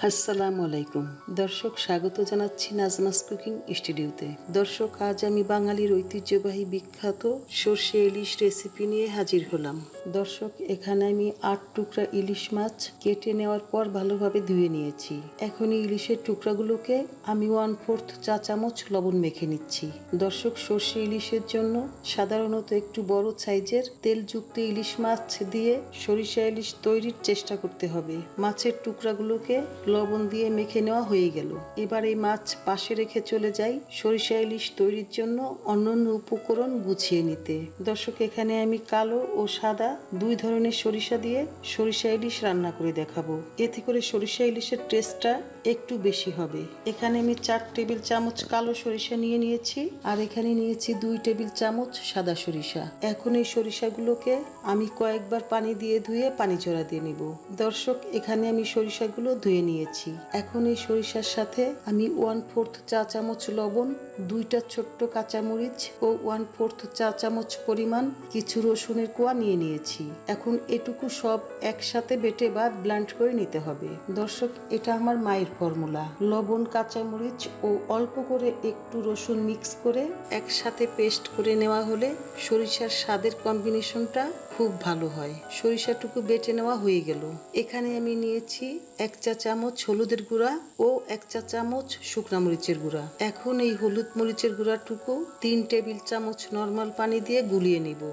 আসসালামু আলাইকুম দর্শক, স্বাগত জানাচ্ছি নাজমাস কুকিং স্টুডিওতে। দর্শক, আজ আমি বাঙালির ঐতিহ্যবাহী বিখ্যাত সর্ষে ইলিশ রেসিপি নিয়ে হাজির হলাম। দর্শক, এখানে আমি 8 টুকরা ইলিশ মাছ কেটে নেওয়ার পর ভালোভাবে ধুয়ে নিয়েছি। এখন এই ইলিশের টুকরাগুলোকে আমি 1/4 চা চামচ লবণ মেখে নিচ্ছি। দর্শক, সর্ষে ইলিশের জন্য সাধারণত একটু বড় সাইজের তেলযুক্ত ইলিশ মাছ দিয়ে সরিষা ইলিশ তৈরির চেষ্টা করতে হবে। মাছের টুকরাগুলোকে লবণ দিয়ে মেখে নেওয়া হয়ে গেল। এবার এই মাছ পাশে রেখে চলে যাই সরিষা ইলিশ তৈরির জন্য অন্যান্য উপকরণ গুছিয়ে নিতে। দর্শক, এখানে আমি কালো ও সাদা দুই ধরনের সরিষা দিয়ে সরিষা ইলিশ রান্না করে দেখাবো। এতে করে সরিষা ইলিশের টেস্টটা একটু বেশি হবে। এখানে আমি 4 টেবিল চামচ কালো সরিষা নিয়েছি আর এখানে নিয়েছি 2 টেবিল চামচ সাদা সরিষা। এখন এই সরিষাগুলোকে আমি কয়েকবার পানি দিয়ে ধুয়ে পানি ঝরা দিয়ে নিব। দর্শক, এখানে আমি সরিষাগুলো ধুয়ে নিয়েছি। এখন এই সরিষার সাথে আমি 1/4 চা চামচ লবণ, 2টা ছোট্ট কাঁচামরিচ ও 1/4 চা চামচ পরিমাণ কিছু রসুনের কোয়া নিয়েছি। এখন এটুকু সব একসাথে বেটে বা ব্লেন্ড করে নিতে হবে। দর্শক, এটা আমার মায়ের ফর্মুলা। লবণ, কাঁচামরিচ ও অল্প করে একটু রসুন মিক্স করে একসাথে পেস্ট করে নেওয়া হলে সরিষার স্বাদের কম্বিনেশনটা খুব ভালো হয়। সরিষাটুকু বেটে নেওয়া হয়ে গেল। এখানে আমি নিয়েছি 1 চা চামচ হলুদের গুঁড়া ও 1 চা চামচ শুকনা মরিচের গুঁড়া। এখন এই হলুদ মরিচের গুঁড়াটুকু 3 টেবিল চামচ নর্মাল পানি দিয়ে গুলিয়ে নিব।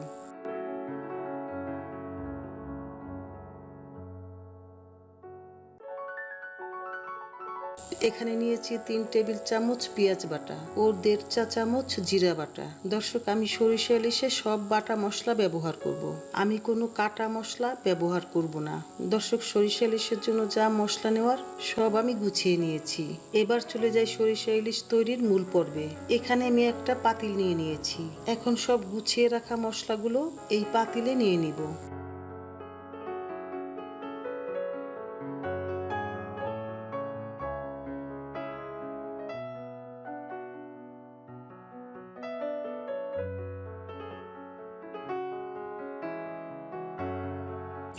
এখানে নিয়েছি 3 টেবিল চামচ পেঁয়াজ বাটা ও 1.5 চা চামচ জিরা বাটা। দর্শক, আমি সরিষা ইলিশে সব বাটা মশলা ব্যবহার করব। আমি কোনো কাটা মশলা ব্যবহার করব না। দর্শক, সরিষা ইলিশের জন্য যা মশলা নেওয়ার সব আমি গুছিয়ে নিয়েছি। এবার চলে যাই সরিষা ইলিশ তৈরির মূল পর্বে। এখানে আমি একটা পাতিল নিয়েছি। এখন সব গুছিয়ে রাখা মশলাগুলো এই পাতিলে নিয়ে নিব।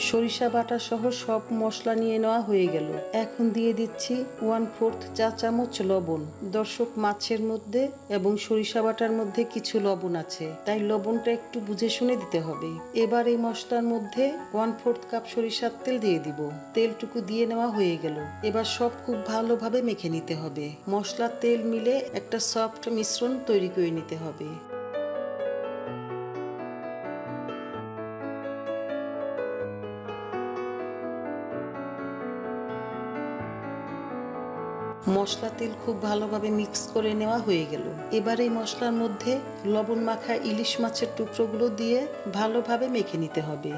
সরিষা বাটা সহ সব মশলা নিয়ে নেওয়া হয়ে গেল। এখন দিয়ে দিচ্ছি 1/4 চা চামচ লবণ। দর্শক, মাছের মধ্যে এবং সরিষা বাটার মধ্যে কিছু লবণ আছে, তাই লবণটা একটু বুঝে শুনে দিতে হবে। এবার এই মশলার মধ্যে 1/4 কাপ সরিষার তেল দিয়ে দিব। তেলটুকু দিয়ে নেওয়া হয়ে গেল। এবার সব খুব ভালোভাবে মেখে নিতে হবে। মশলা তেল মিলে একটা সফট মিশ্রণ তৈরি করে নিতে হবে। মশলা তেল খুব ভালোভাবে মিক্স করে নেওয়া হয়ে গেল। এবার এই মশলার মধ্যে লবণ মাখা ইলিশ মাছের টুকরোগুলো দিয়ে ভালোভাবে মেখে নিতে হবে।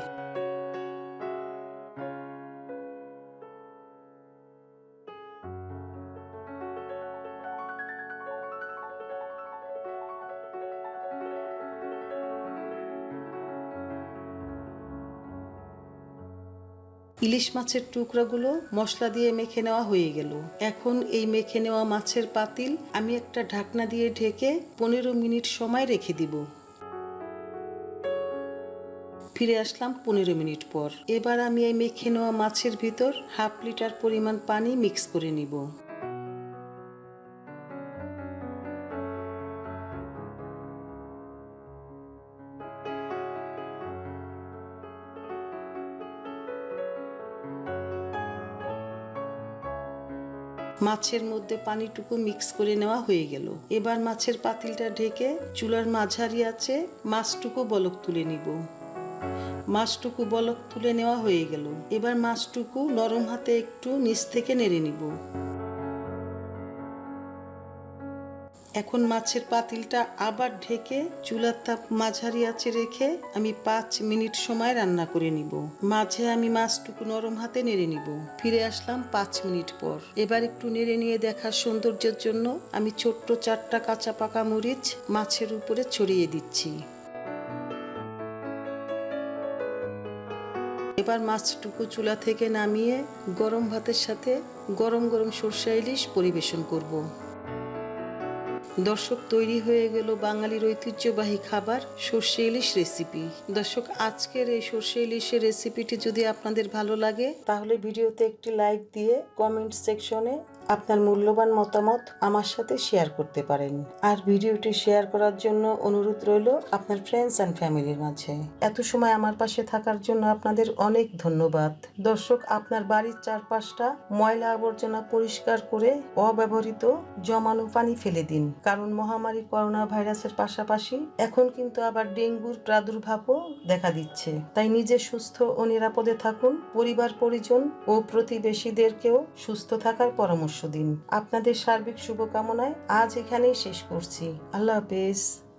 ইলিশ মাছের টুকরাগুলো মশলা দিয়ে মেখে নেওয়া হয়ে গেল। এখন এই মেখে নেওয়া মাছের পাতিল আমি একটা ঢাকনা দিয়ে ঢেকে 15 মিনিট সময় রেখে দিব। ফিরে আসলাম 15 মিনিট পর। এবার আমি এই মেখে নেওয়া মাছের ভিতর 1/2 লিটার পরিমাণ পানি মিক্স করে নিব। মাছের মধ্যে পানিটুকু মিক্স করে নেওয়া হয়ে গেল। এবার মাছের পাতিলটা ঢেকে চুলার মাঝারি আঁচে মাছটুকু বলক তুলে নিব। মাছটুকু বলক তুলে নেওয়া হয়ে গেল। এবার মাছটুকু নরম হাতে একটু নিচ থেকে নেড়ে নিব। এখন মাছের পাতিলটা আবার ঢেকে চুলার তাপ মাঝারি আঁচে রেখে আমি 5 মিনিট সময় রান্না করে নিব। মাঝে আমি মাছটুকু নরম হাতে নেড়ে নিব। ফিরে আসলাম 5 মিনিট পর। এবার একটু নেড়ে নিয়ে দেখার সৌন্দর্যের জন্য আমি ছোট্ট 4টা কাঁচা পাকা মরিচ মাছের উপরে ছড়িয়ে দিচ্ছি। এবার মাছটুকু চুলা থেকে নামিয়ে গরম ভাতের সাথে গরম গরম সরষে ইলিশ পরিবেশন করব। দর্শক, তৈরি হয়ে গেল বাঙালির ঐতিহ্যবাহী খাবার সর্ষে ইলিশ রেসিপি। দর্শক, আজকের এই সর্ষে ইলিশের রেসিপিটি যদি আপনাদের ভালো লাগে তাহলে ভিডিওতে একটি লাইক দিয়ে কমেন্ট সেকশনে আপনার মূল্যবান মতামত আমার সাথে শেয়ার করতে পারেন। আর ভিডিওটি শেয়ার করার জন্য অনুরোধ রইল আপনার ফ্রেন্ডস অ্যান্ড ফ্যামিলির মাঝে। এত সময় আমার পাশে থাকার জন্য আপনাদের অনেক ধন্যবাদ। দর্শক, আপনার বাড়ির চারপাশটা ময়লা আবর্জনা পরিষ্কার করে অব্যবহৃত জমানো পানি ফেলে দিন, কারণ মহামারী করোনা ভাইরাসের পাশাপাশি এখন কিন্তু আবার ডেঙ্গুর প্রাদুর্ভাবও দেখা দিচ্ছে। তাই নিজে সুস্থ ও নিরাপদে থাকুন, পরিবার পরিজন ও প্রতিবেশীদেরকেও সুস্থ থাকার পরামর্শ দিন। আপনাদের সার্বিক শুভকামনায় আজ এখানেই শেষ করছি। আল্লাহ হাফেজ।